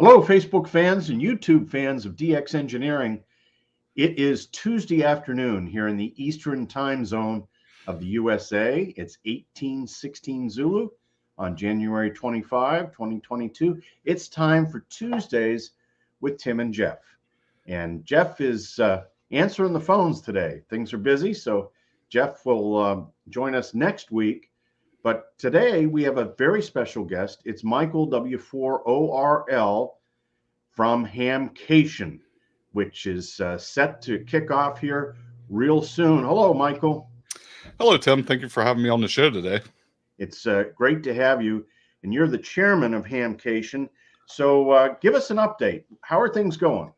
Hello, Facebook fans and YouTube fans of DX Engineering. It is Tuesday afternoon here in the Eastern time zone of the USA. It's 1816 Zulu on January 25, 2022. It's time for Tuesdays with Tim and Jeff. And Jeff is answering the phones today. Things are busy, so Jeff will join us next week. But today we have a very special guest. It's Michael W4ORL from Hamcation, which is set to kick off here real soon. Hello, Michael. Hello, Tim. Thank you for having me on the show today. It's great to have you. And you're the chairman of Hamcation. So give us an update. How are things going?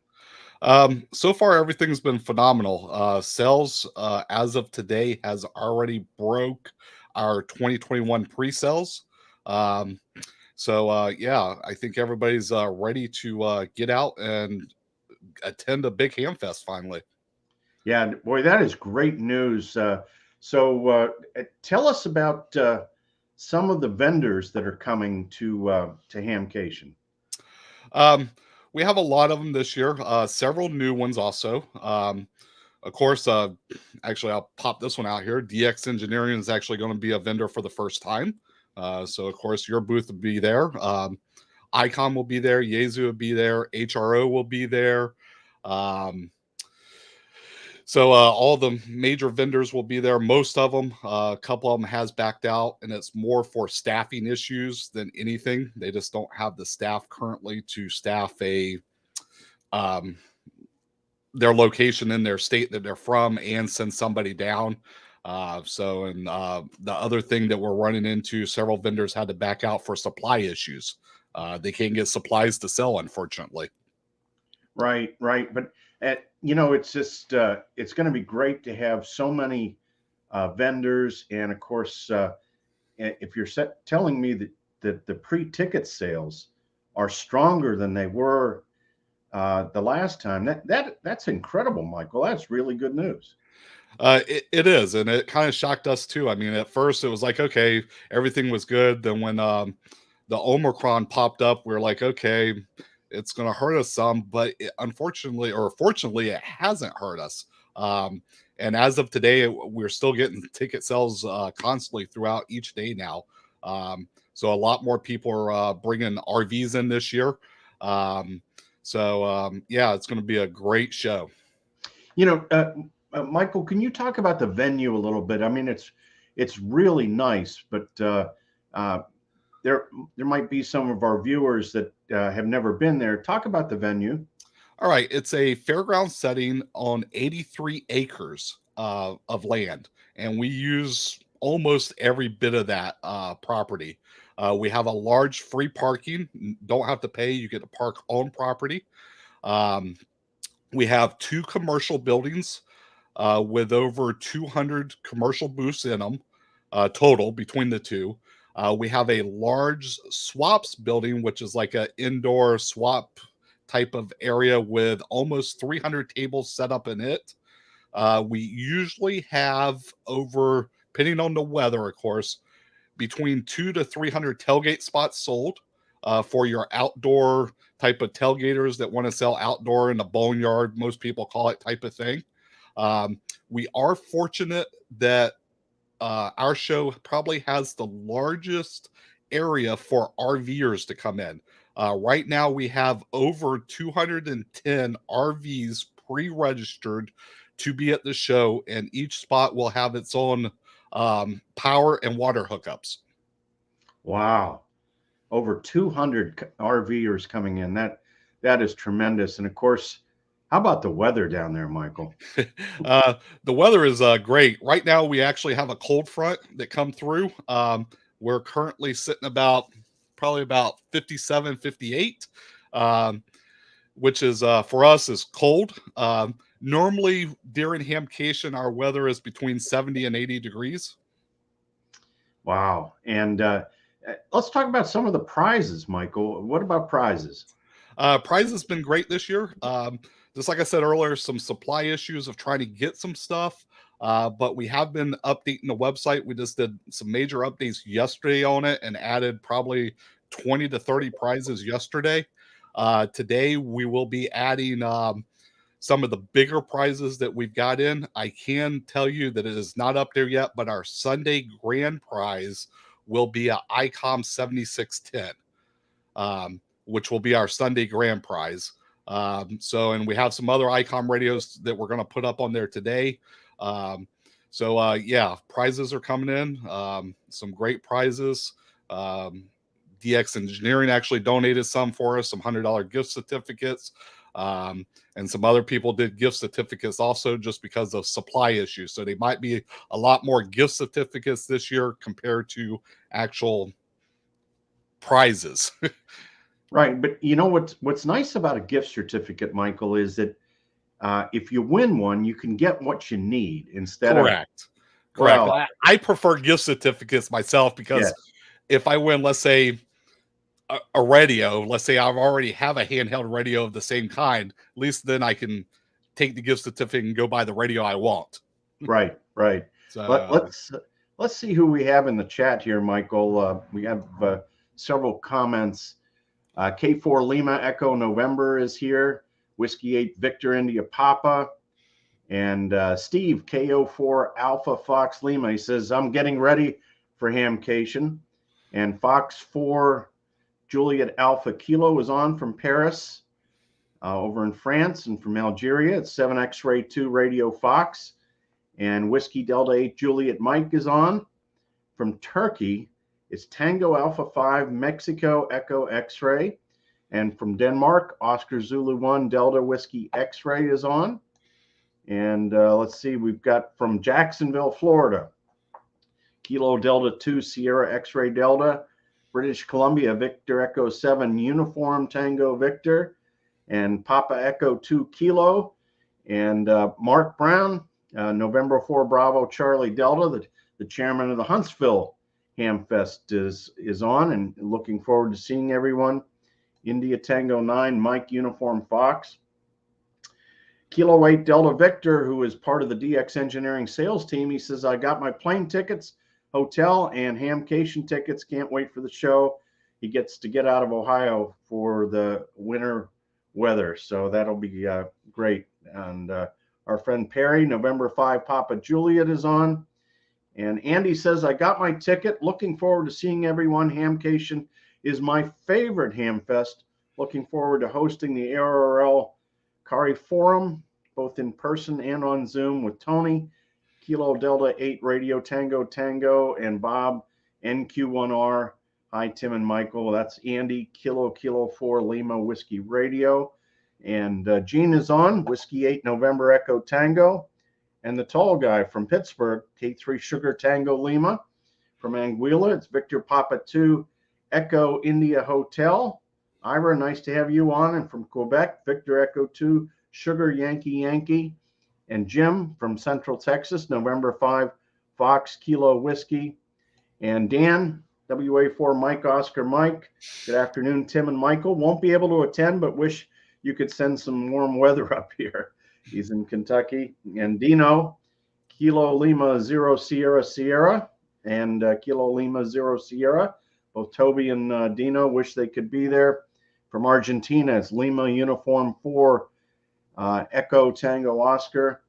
So far, everything's been phenomenal. Sales as of today has already broke our 2021 pre-sales. Yeah, I think everybody's ready to get out and attend a big ham fest finally. Yeah, boy, that is great news. Tell us about some of the vendors that are coming to Hamcation. We have a lot of them this year, several new ones also. Of course, actually, I'll pop this one out here. DX Engineering is actually going to be a vendor for the first time. So, of course, your booth will be there. Icon will be there. Yaesu will be there. HRO will be there. All the major vendors will be there. Most of them, a couple of them has backed out, and it's more for staffing issues than anything. They just don't have the staff currently to staff their location in their state that they're from and send somebody down. The other thing that we're running into, several vendors had to back out for supply issues. They can't get supplies to sell, unfortunately. Right. But it's just it's going to be great to have so many vendors, and of course, if you're telling me that the pre-ticket sales are stronger than they were the last time, that's incredible, Michael. That's really good news. It is, and it kind of shocked us too. I mean, at first it was like, okay, everything was good. Then when the Omicron popped up, we were like, okay, it's going to hurt us some, but unfortunately, or fortunately, it hasn't hurt us. And as of today, we're still getting ticket sales constantly throughout each day now. So a lot more people are bringing RVs in this year. Yeah, it's going to be a great show. Michael, can you talk about the venue a little bit? I mean, it's really nice, but there might be some of our viewers that have never been there. Talk about the venue. All right, it's a fairground setting on 83 acres of land, and we use almost every bit of that property. We have a large free parking. Don't have to pay. You get to park on property. We have 2 commercial buildings with over 200 commercial booths in them total between the two. We have a large swaps building, which is like an indoor swap type of area with almost 300 tables set up in it. We usually have over, depending on the weather, of course, between 200 to 300 tailgate spots sold for your outdoor type of tailgaters that want to sell outdoor in the boneyard, most people call it, type of thing. We are fortunate that our show probably has the largest area for RVers to come in. Right now, we have over 210 RVs pre-registered to be at the show, and each spot will have its own power and water hookups. Wow. Over 200 RVers coming in. That is tremendous. And of course, how about the weather down there, Michael? The weather is great. Right now, we actually have a cold front that come through. We're currently sitting probably about 57, 58, which is for us is cold. Normally during Hamcation, our weather is between 70 and 80 degrees. Wow. And let's talk about some of the prizes, Michael. What about prizes? Prizes has been great this year. Just like I said earlier, some supply issues of trying to get some stuff. But we have been updating the website. We just did some major updates yesterday on it and added probably 20 to 30 prizes yesterday. Today we will be adding some of the bigger prizes that we've got in. I can tell you that it is not up there yet, but our Sunday grand prize will be a ICOM 7610, which will be our Sunday grand prize. And we have some other ICOM radios that we're going to put up on there today. Yeah, prizes are coming in. Some great prizes. DX Engineering actually donated some for us, some $100 gift certificates. And some other people did gift certificates also, just because of supply issues. So they might be a lot more gift certificates this year compared to actual prizes. Right. But you know what's nice about a gift certificate, Michael, is that if you win one, you can get what you need instead of. Correct. Well, I prefer gift certificates myself, because yes. if I win, let's say, a radio, let's say I already have a handheld radio of the same kind, at least then I can take the gift certificate and go buy the radio I want. Right. So Let's see who we have in the chat here, Michael. We have several comments. K4 Lima Echo November is here. Whiskey 8 Victor India Papa. And Steve KO4 Alpha Fox Lima. He says, I'm getting ready for Hamcation. And Fox 4 Juliet Alpha Kilo is on from Paris, over in France, and from Algeria. It's 7 X-Ray 2 Radio Fox. And Whiskey Delta 8 Juliet Mike is on. From Turkey, it's Tango Alpha 5 Mexico Echo X-Ray. And from Denmark, Oscar Zulu 1 Delta Whiskey X-Ray is on. And let's see, we've got from Jacksonville, Florida, Kilo Delta 2 Sierra X-Ray Delta. British Columbia, Victor Echo 7 Uniform Tango Victor. And Papa Echo 2 Kilo. And Mark Brown, November 4 Bravo Charlie Delta, the chairman of the Huntsville Hamfest is on, and looking forward to seeing everyone. India Tango 9 Mike Uniform Fox. Kilo 8 Delta Victor, who is part of the DX Engineering sales team, he says, I got my plane tickets, hotel, and Hamcation tickets. Can't wait for the show. He gets to get out of Ohio for the winter weather, so that'll be great. And our friend Perry, November 5 Papa Juliet is on. And Andy says, I got my ticket. Looking forward to seeing everyone. Hamcation is my favorite Hamfest. Looking forward to hosting the ARRL Kari Forum, both in person and on Zoom, with Tony, Kilo Delta 8 Radio Tango, and Bob, NQ1R. Hi, Tim and Michael. That's Andy, Kilo 4 Lima Whiskey Radio. And Gene is on, Whiskey 8 November Echo Tango. And the tall guy from Pittsburgh, K3 Sugar Tango Lima. From Anguilla, it's Victor Papa 2 Echo India Hotel. Ira, nice to have you on. And from Quebec, Victor Echo 2 Sugar Yankee. And Jim from Central Texas, November 5 Fox Kilo Whiskey. And Dan, WA4 Mike Oscar Mike. Good afternoon, Tim and Michael. Won't be able to attend, but wish you could send some warm weather up here. He's in Kentucky. And Dino, Kilo Lima 0 Sierra, and Kilo Lima 0 Sierra. Both Toby and Dino wish they could be there. From Argentina, it's Lima Uniform 4 Echo Tango Oscar.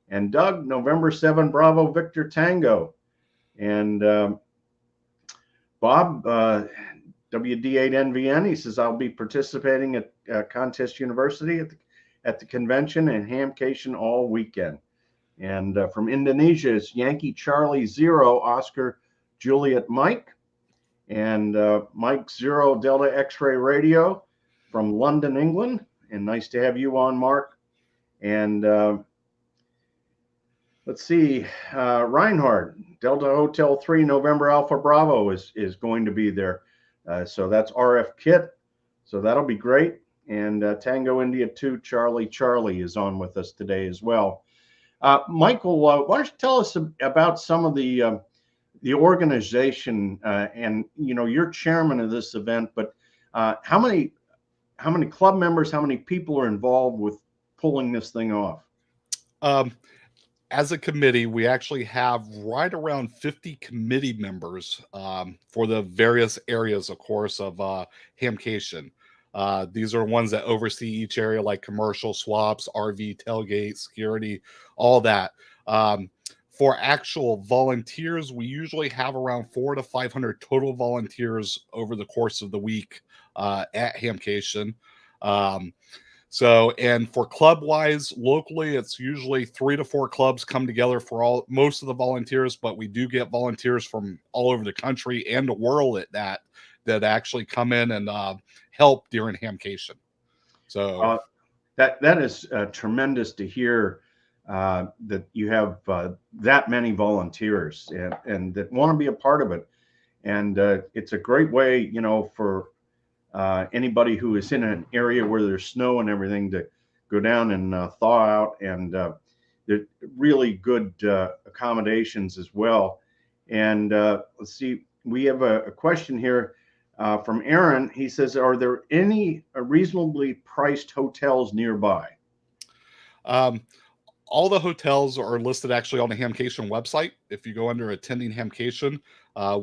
And Doug, November 7 Bravo Victor Tango. And Bob, WD8NVN, he says, I'll be participating at Contest University at the convention and Hamcation all weekend. And from Indonesia, it's Yankee Charlie 0 Oscar Juliet Mike. And Mike 0 Delta X-Ray Radio from London, England. And nice to have you on, Mark. And let's see, Reinhardt, Delta Hotel 3 November Alpha Bravo is going to be there. So that's RF Kit. So that'll be great. And Tango India 2 Charlie is on with us today as well. Michael, why don't you tell us about some of the organization, and you're chairman of this event, but how many club members, how many people are involved with pulling this thing off? As a committee, we actually have right around 50 committee members for the various areas, of course, of Hamcation. These are ones that oversee each area, like commercial, swaps, RV, tailgate, security, all that. For actual volunteers, we usually have around 400 to 500 total volunteers over the course of the week at Hamcation. And for club wise, locally, it's usually 3 to 4 clubs come together for most of the volunteers, but we do get volunteers from all over the country and the world that actually come in and help during Hamcation. So that is tremendous to hear, that you have that many volunteers and that want to be a part of it. And it's a great way, for anybody who is in an area where there's snow and everything to go down and thaw out. And they're really good accommodations as well. And let's see, we have a question here from Aaron. He says, are there any reasonably priced hotels nearby? All the hotels are listed actually on the Hamcation website. If you go under attending Hamcation,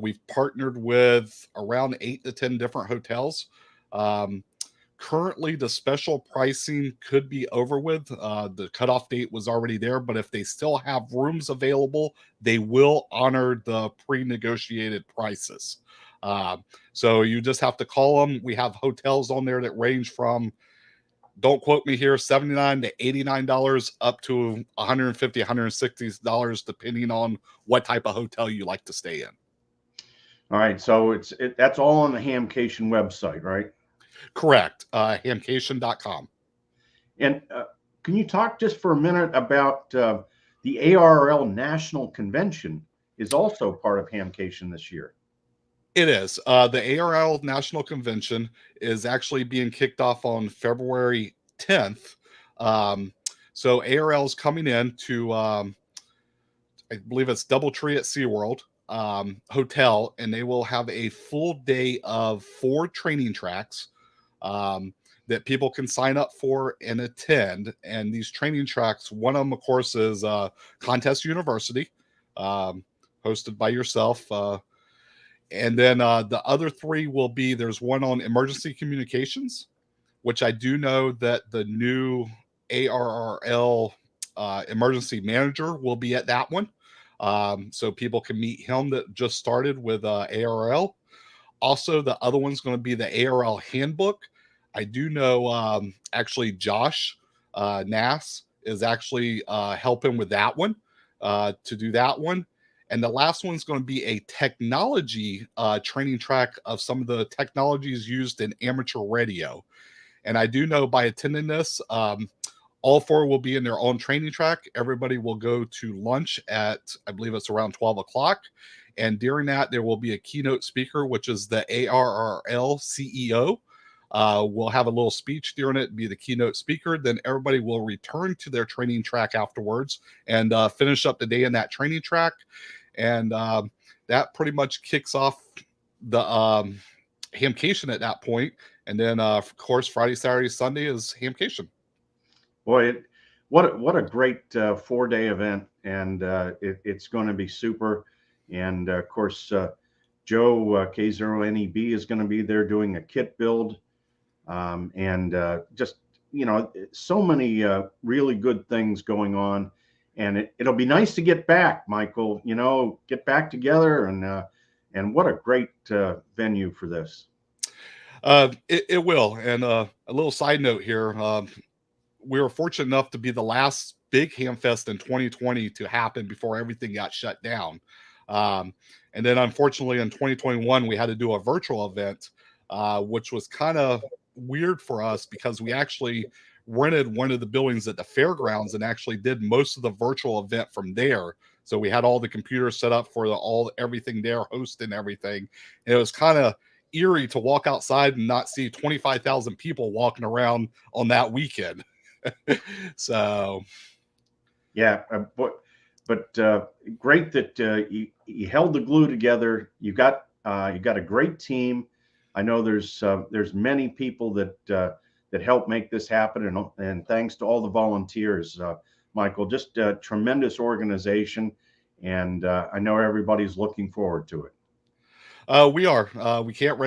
we've partnered with around 8 to 10 different hotels. Currently, the special pricing could be over with. The cutoff date was already there, but if they still have rooms available, they will honor the pre-negotiated prices. So you just have to call them. We have hotels on there that range from, don't quote me here, $79 to $89 up to $150, $160, depending on what type of hotel you like to stay in. All right. So that's all on the Hamcation website, right? Correct. Hamcation.com. And can you talk just for a minute about the ARRL National Convention is also part of Hamcation this year? It is. The ARRL National Convention is actually being kicked off on February 10th. So ARRL is coming in to, I believe it's Doubletree at SeaWorld Hotel, and they will have a full day of 4 training tracks that people can sign up for and attend. And these training tracks, one of them, of course, is Contest University, hosted by yourself. And then the other 3 will be, there's one on emergency communications, which I do know that the new ARRL emergency manager will be at that one. So people can meet him that just started with ARRL. Also, the other one's going to be the ARRL handbook. I do know actually Josh Nass is actually helping with that one, to do that one. And the last one's going to be a technology training track of some of the technologies used in amateur radio. And I do know by attending this, all 4 will be in their own training track. Everybody will go to lunch at, I believe it's around 12 o'clock. And during that, there will be a keynote speaker, which is the ARRL CEO. We'll have a little speech during it, be the keynote speaker. Then everybody will return to their training track afterwards and finish up the day in that training track. And that pretty much kicks off the Hamcation at that point. And then, of course, Friday, Saturday, Sunday is Hamcation. Boy, what a great 4-day event, and it's going to be super. And of course, Joe K0NEB is going to be there doing a kit build, and just so many really good things going on. And it'll be nice to get back, Michael. Get back together, and what a great venue for this. It will. And a little side note here. We were fortunate enough to be the last big Hamfest in 2020 to happen before everything got shut down. And then unfortunately in 2021, we had to do a virtual event, which was kind of weird for us because we actually rented one of the buildings at the fairgrounds and actually did most of the virtual event from there. So we had all the computers set up for everything there, hosting everything. And it was kind of eerie to walk outside and not see 25,000 people walking around on that weekend. So yeah, but great that you held the glue together. You got a great team. I know there's many people that help make this happen, and thanks to all the volunteers, Michael. Just a tremendous organization, and I know everybody's looking forward to it. We are. We can't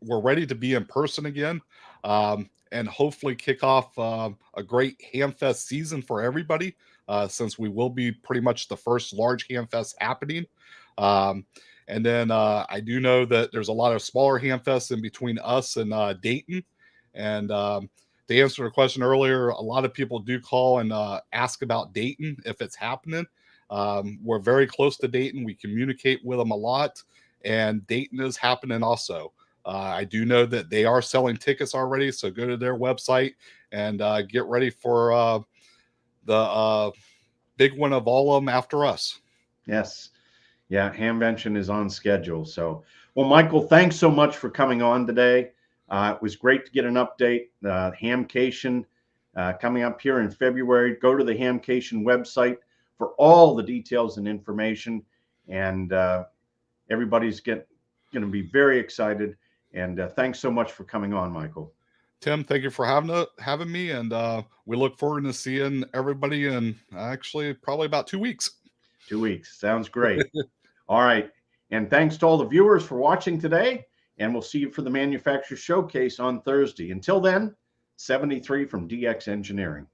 we're ready to be in person again, and hopefully kick off a great Hamfest season for everybody, since we will be pretty much the first large Hamfest happening. Um, and then I do know that there's a lot of smaller Hamfests in between us and Dayton. And to answer the question earlier, a lot of people do call and ask about Dayton if it's happening. We're very close to Dayton. We communicate with them a lot, and Dayton is happening also. I do know that they are selling tickets already, so go to their website and get ready for the big one of all of them after us. Yes. Yeah, Hamvention is on schedule. So, well, Michael, thanks so much for coming on today. It was great to get an update. Hamcation coming up here in February. Go to the Hamcation website for all the details and information. And everybody's going to be very excited. And thanks so much for coming on, Michael. Tim, thank you for having me, and we look forward to seeing everybody in actually probably about 2 weeks. 2 weeks. Sounds great. All right. And thanks to all the viewers for watching today. And we'll see you for the Manufacturer Showcase on Thursday. Until then, 73 from DX Engineering.